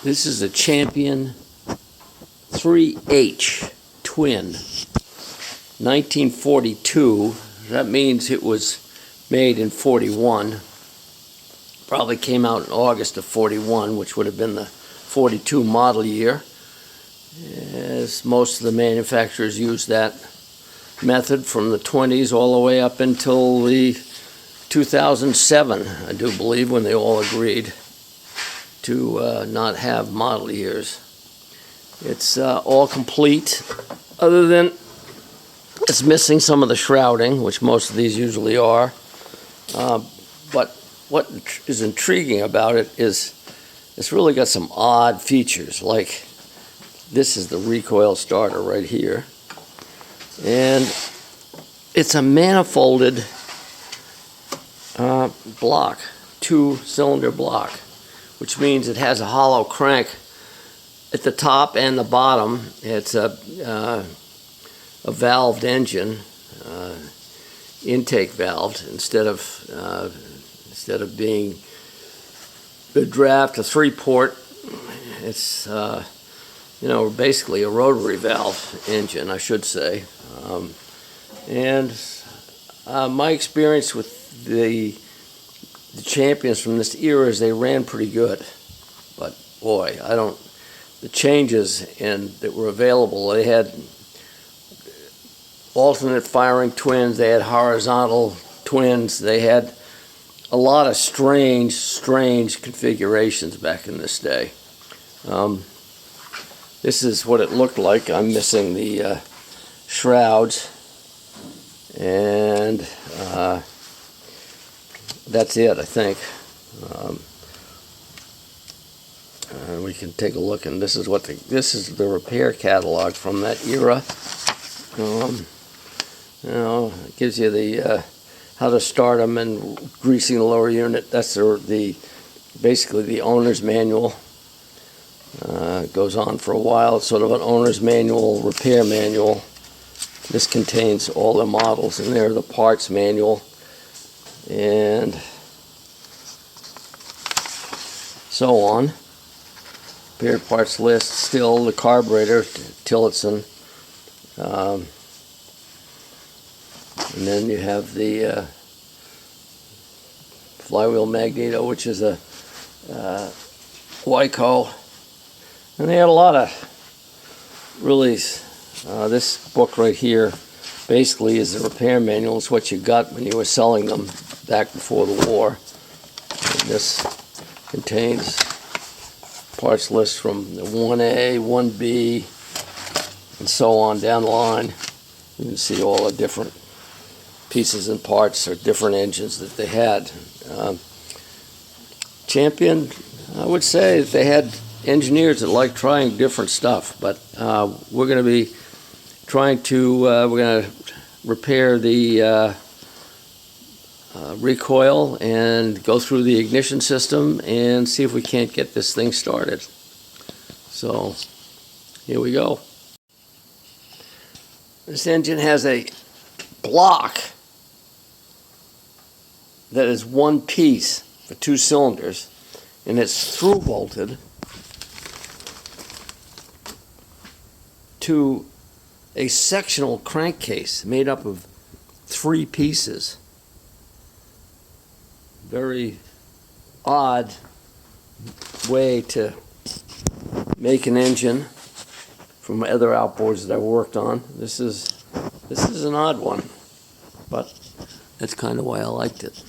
This is a Champion 3H twin, 1942. That means it was made in 41. Probably came out in August of 41, which would have been the 42 model year, as most of the manufacturers used that method from the 20s all the way up until the 2007, I do believe, when they all agreed to not have model years. It's all complete, other than it's missing some of the shrouding, which most of these usually are. But what is intriguing about it is it's really got some odd features, like this is the recoil starter right here. And it's a manifolded block, two-cylinder block, which means it has a hollow crank at the top and the bottom. It's a valved engine, intake valved, instead of being the draft, a three-port. It's basically a rotary valve engine, I should say. My experience with the Champions from this era is they ran pretty good, but boy, the changes that were available, they had alternate firing twins, they had horizontal twins, they had a lot of strange configurations back in this day. This is what it looked like. I'm missing the shrouds, and that's it, I think. We can take a look, and this is the repair catalog from that era. It gives you the how to start them and greasing the lower unit. That's basically the owner's manual. It goes on for a while. It's sort of an owner's manual, repair manual. This contains all the models in there, the parts manual, and so on. Repair parts list, still the carburetor, Tillotson. And then you have the flywheel magneto, which is a Wyco. And they had a lot of really, this book right here basically is the repair manual. It's what you got when you were selling them back before the war. And this contains parts lists from the 1A, 1B, and so on down the line. You can see all the different pieces and parts or different engines that they had. Champion, I would say that they had engineers that like trying different stuff, but we're going to be trying to we're going to repair the recoil and go through the ignition system and see if we can't get this thing started. So here we go. This engine has a block that is one piece for two cylinders, and it's through bolted to a sectional crankcase made up of three pieces. Very odd way to make an engine from other outboards that I worked on. This is an odd one, but that's kind of why I liked it.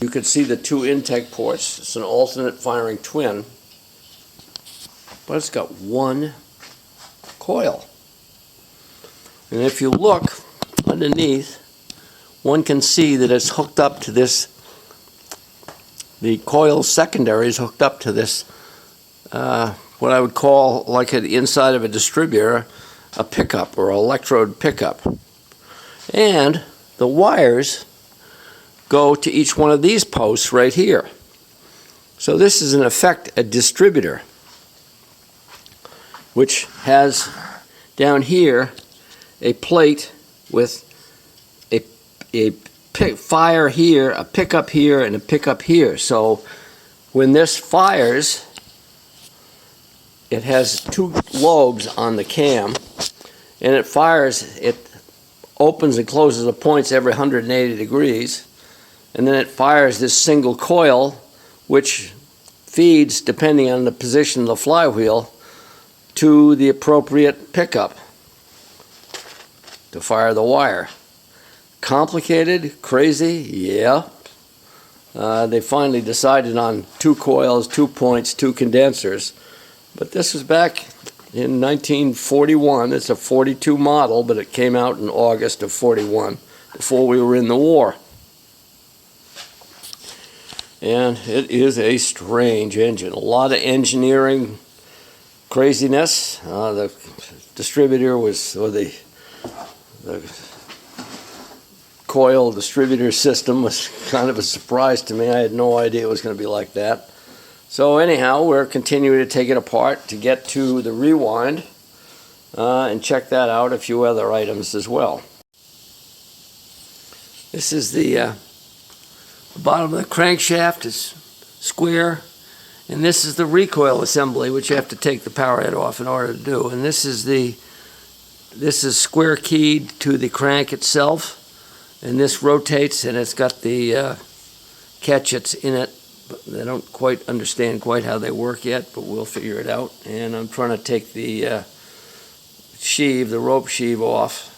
You can see the two intake ports. It's an alternate firing twin, but it's got one coil. And if you look underneath, one can see that it's hooked up to this, the coil secondary is hooked up to this, what I would call, like the inside of a distributor, a pickup or electrode pickup. And the wires go to each one of these posts right here. So this is in effect a distributor, which has down here a plate with a fire here, a pickup here, and a pickup here. So When this fires, it has two lobes on the cam, and it fires, it opens and closes the points every 180 degrees, and then it fires this single coil, which feeds, depending on the position of the flywheel, to the appropriate pickup to fire the wire. Complicated? Crazy? Yeah. They finally decided on two coils, 2 points, 2 condensers. But this was back in 1941. It's a 42 model, but it came out in August of 41, before we were in the war. And it is a strange engine. A lot of engineering craziness. The distributor was, or the coil distributor system was kind of a surprise to me. I had no idea it was going to be like that. So anyhow, we're continuing to take it apart to get to the rewind and check that out, a few other items as well. This is the bottom of the crankshaft is square, and this is the recoil assembly, which you have to take the power head off in order to do. And this is square keyed to the crank itself, and this rotates, and it's got the catchets in it. But I don't quite understand quite how they work yet, but we'll figure it out. And I'm trying to take the sheave, the rope sheave off.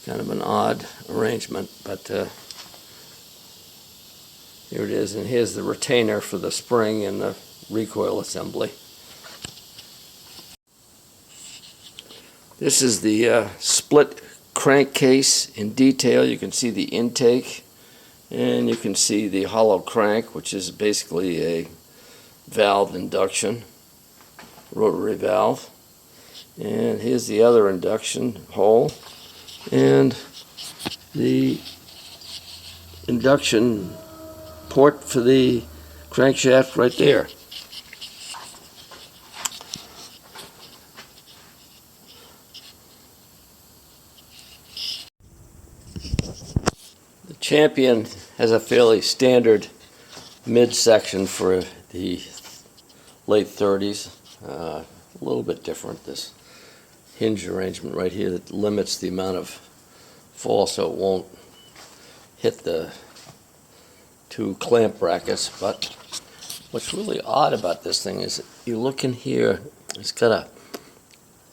Kind of an odd arrangement, but here it is, and here's the retainer for the spring and the recoil assembly. This is the split crankcase in detail. You can see the intake, and you can see the hollow crank, which is basically a valve induction, rotary valve. And here's the other induction hole, and the induction port for the crankshaft right there. The Champion has a fairly standard midsection for the late 30s. A little bit different, this hinge arrangement right here that limits the amount of fall so it won't hit the two clamp brackets. But what's really odd about this thing is you look in here, it's got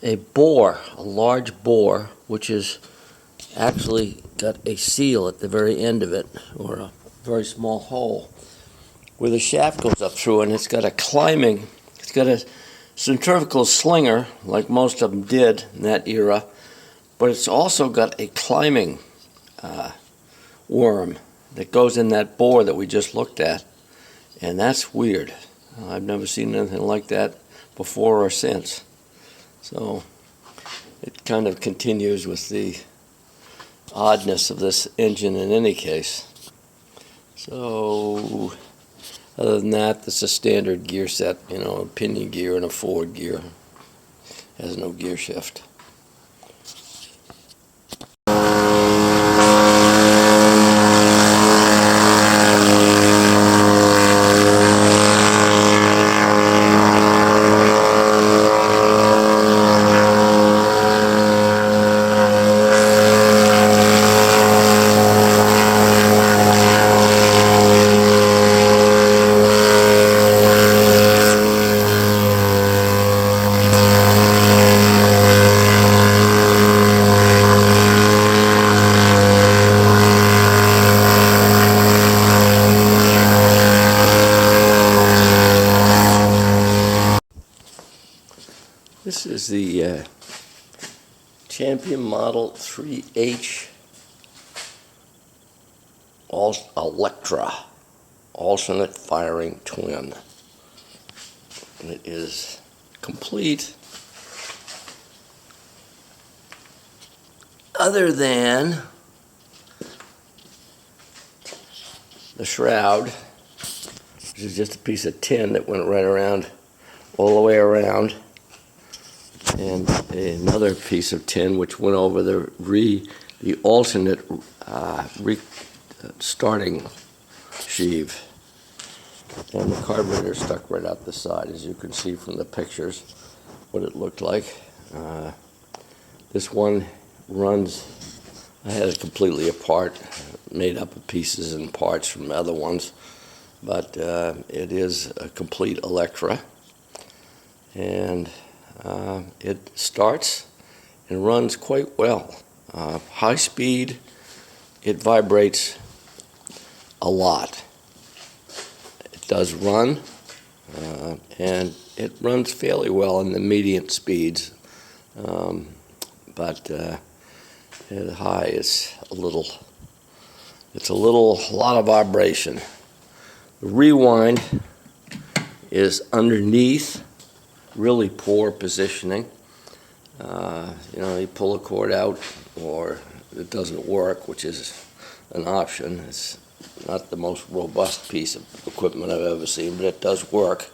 a bore, a large bore, which is actually got a seal at the very end of it, or a very small hole where the shaft goes up through, and it's got a centrifugal slinger like most of them did in that era, but it's also got a climbing worm that goes in that bore that we just looked at, and that's weird. I've never seen anything like that before or since. So it kind of continues with the oddness of this engine in any case. So other than that, it's a standard gear set, you know, a pinion gear and a forward gear. Has no gear shift. This is the Champion Model 3H Electra alternate firing twin. And it is complete, other than the shroud, which is just a piece of tin that went right around, all the way around, and another piece of tin which went over the alternate starting sheave. And the carburetor stuck right out the side, as you can see from the pictures, what it looked like. This one runs, I had it completely apart, made up of pieces and parts from other ones, but it is a complete Electra. And it starts and runs quite well. High speed, it vibrates a lot. It does run, and it runs fairly well in the medium speeds, but at high it's a lot of vibration. The rewind is underneath, really poor positioning. You pull a cord out or it doesn't work, which is an option. It's not the most robust piece of equipment I've ever seen, but it does work.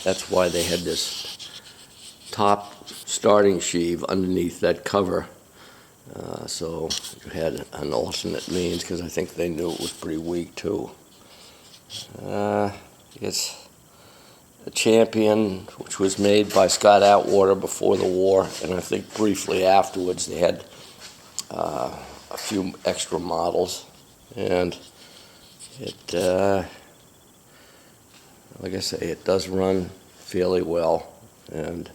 That's why they had this top starting sheave underneath that cover, so you had an alternate means, because I think they knew it was pretty weak too. It's a Champion, which was made by Scott Atwater before the war, and I think briefly afterwards they had a few extra models, and it, like I say, it does run fairly well and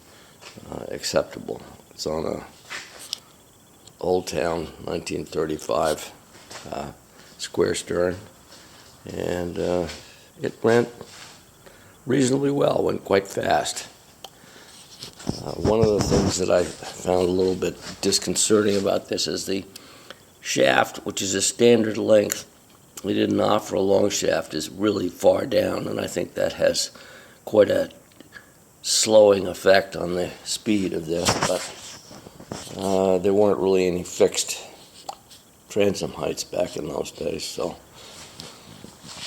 acceptable. It's on a Old Town 1935 square stern, and it ran reasonably well, went quite fast. One of the things that I found a little bit disconcerting about this is the shaft, which is a standard length. We didn't offer a long shaft, is really far down, and I think that has quite a slowing effect on the speed of this, but there weren't really any fixed transom heights back in those days, so.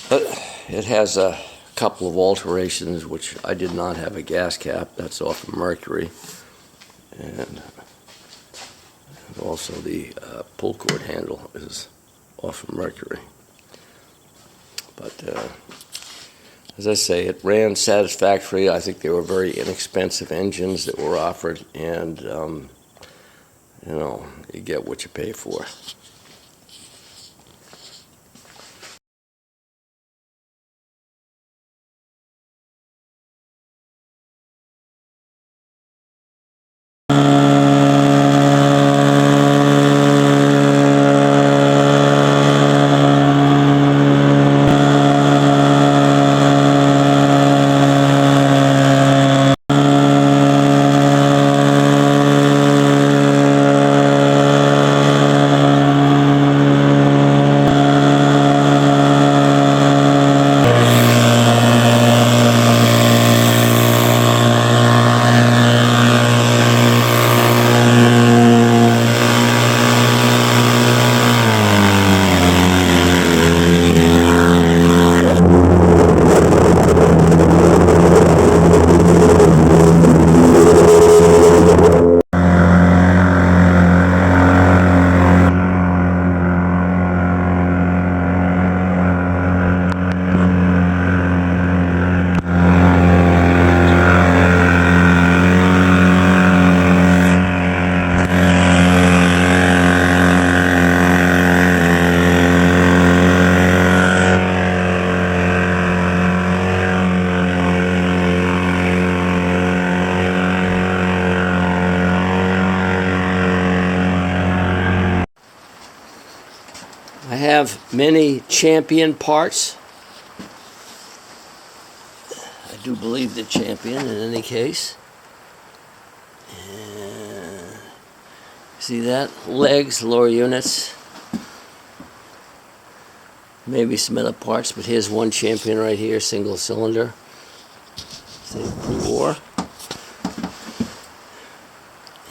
But it has a couple of alterations, which I did not have a gas cap. That's off of Mercury, and also the pull cord handle is off of Mercury. But as I say, it ran satisfactory. I think they were very inexpensive engines that were offered, and you get what you pay for. I have many Champion parts. I do believe they're Champion in any case. And see that? Legs, lower units. Maybe some other parts, but here's one Champion right here, single cylinder. Same pre-war.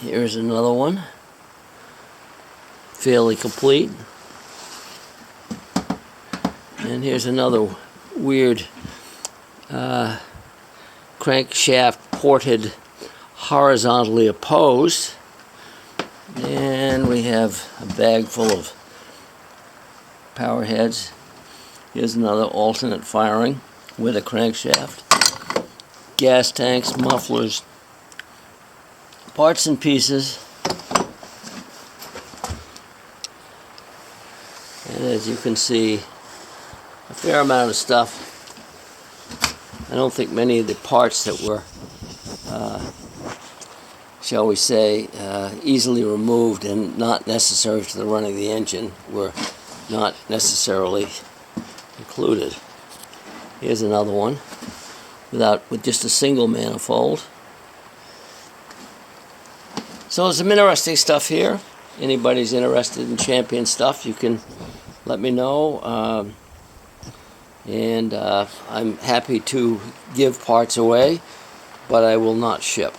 Here's another one. Fairly complete. And here's another weird crankshaft ported horizontally opposed. And we have a bag full of power heads. Here's another alternate firing with a crankshaft. Gas tanks, mufflers, parts and pieces. And as you can see, a fair amount of stuff. I don't think many of the parts that were, shall we say, easily removed and not necessary to the running of the engine were not necessarily included. Here's another one with just a single manifold. So there's some interesting stuff here. Anybody's interested in Champion stuff, you can let me know. And I'm happy to give parts away, but I will not ship.